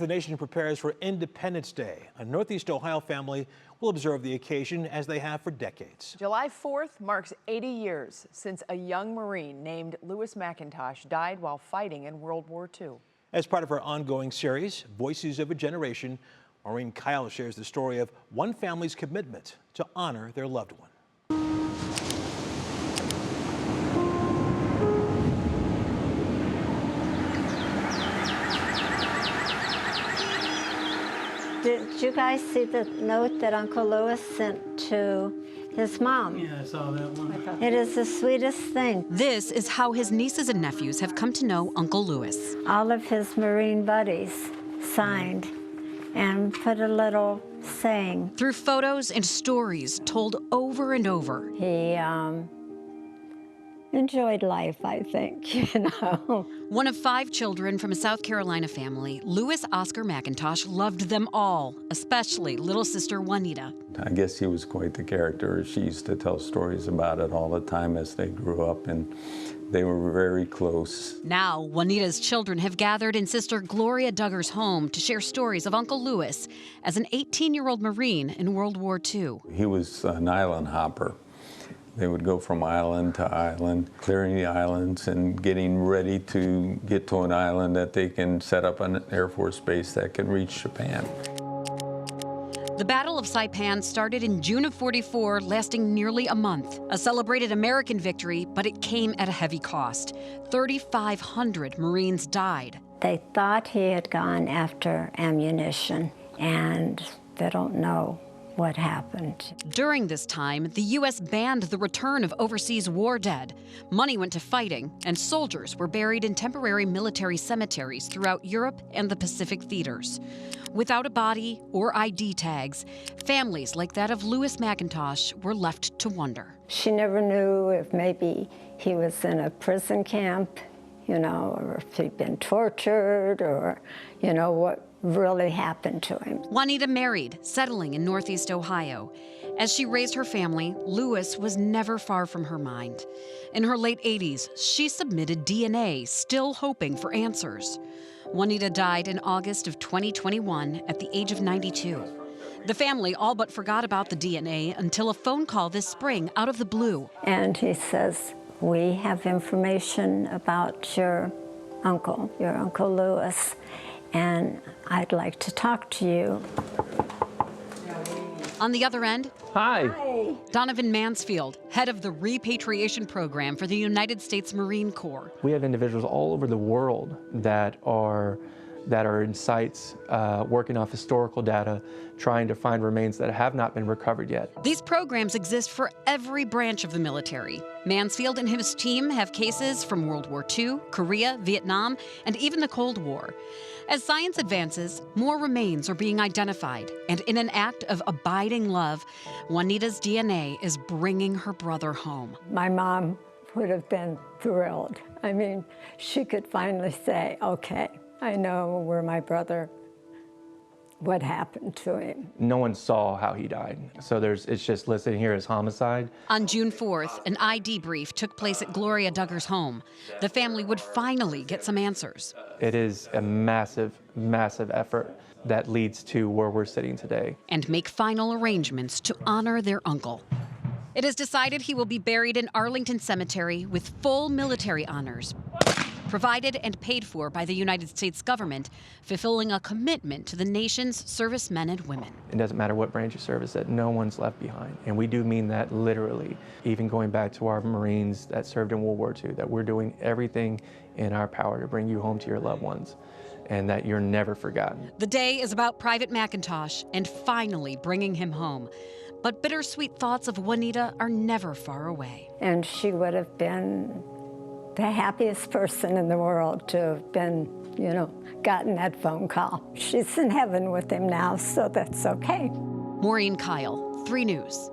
The nation prepares for Independence Day. A Northeast Ohio family will observe the occasion as they have for decades. July 4th marks 80 years since a young Marine named Lewis McIntosh died while fighting in World War II. As part of our ongoing series, Voices of a Generation, Maureen Kyle shares the story of one family's commitment to honor their loved one. Did you guys see the note that Uncle Lewis sent to his mom? Yeah, I saw that one. It is the sweetest thing. This is how his nieces and nephews have come to know Uncle Lewis. All of his Marine buddies signed and put a little saying. Through photos and stories told over and over. He enjoyed life, I think, you know. One of 5 children from a South Carolina family, Lewis Oscar McIntosh loved them all, especially little sister Juanita. I guess he was quite the character. She used to tell stories about it all the time as they grew up, and they were very close. Now, Juanita's children have gathered in sister Gloria Duggar's home to share stories of Uncle Lewis as an 18-year-old Marine in World War II. He was an island hopper. They would go from island to island, clearing the islands and getting ready to get to an island that they can set up an Air Force base that can reach Japan. The Battle of Saipan started in June of '44, lasting nearly a month. A celebrated American victory, but it came at a heavy cost. 3,500 Marines died. They thought he had gone after ammunition, and they don't know what happened. During this time, the U.S. banned the return of overseas war dead. Money went to fighting, and soldiers were buried in temporary military cemeteries throughout Europe and the Pacific theaters. Without a body or ID tags, families like that of Lewis McIntosh were left to wonder. She never knew if maybe he was in a prison camp, you know, or if he'd been tortured, or, you know, what really happened to him. Juanita married, settling in Northeast Ohio. As she raised her family, Lewis was never far from her mind. In her late 80s, she submitted DNA, still hoping for answers. Juanita died in August of 2021 at the age of 92. The family all but forgot about the DNA until a phone call this spring out of the blue. And he says, "We have information about your Uncle Lewis, and I'd like to talk to you." On the other end, Hi. Donovan Mansfield, head of the repatriation program for the United States Marine Corps. We have individuals all over the world that are in sites working off historical data, trying to find remains that have not been recovered yet. These programs exist for every branch of the military. Mansfield and his team have cases from World War II, Korea, Vietnam, and even the Cold War. As science advances, more remains are being identified, and in an act of abiding love, Juanita's DNA is bringing her brother home. My mom would have been thrilled. I mean, she could finally say, okay, I know where my brother, what happened to him. No one saw how he died, so it's just listed here as homicide. On June 4th, an ID brief took place at Gloria Duggar's home. The family would finally get some answers. It is a massive, massive effort that leads to where we're sitting today. And make final arrangements to honor their uncle. It is decided he will be buried in Arlington Cemetery with full military honors, provided and paid for by the United States government, fulfilling a commitment to the nation's servicemen and women. It doesn't matter what branch of service, that no one's left behind. And we do mean that literally, even going back to our Marines that served in World War II, that we're doing everything in our power to bring you home to your loved ones, and that you're never forgotten. The day is about Private McIntosh and finally bringing him home. But bittersweet thoughts of Juanita are never far away. And she would have been the happiest person in the world to have been, you know, gotten that phone call. She's in heaven with him now, so that's okay. Maureen Kyle, 3 News.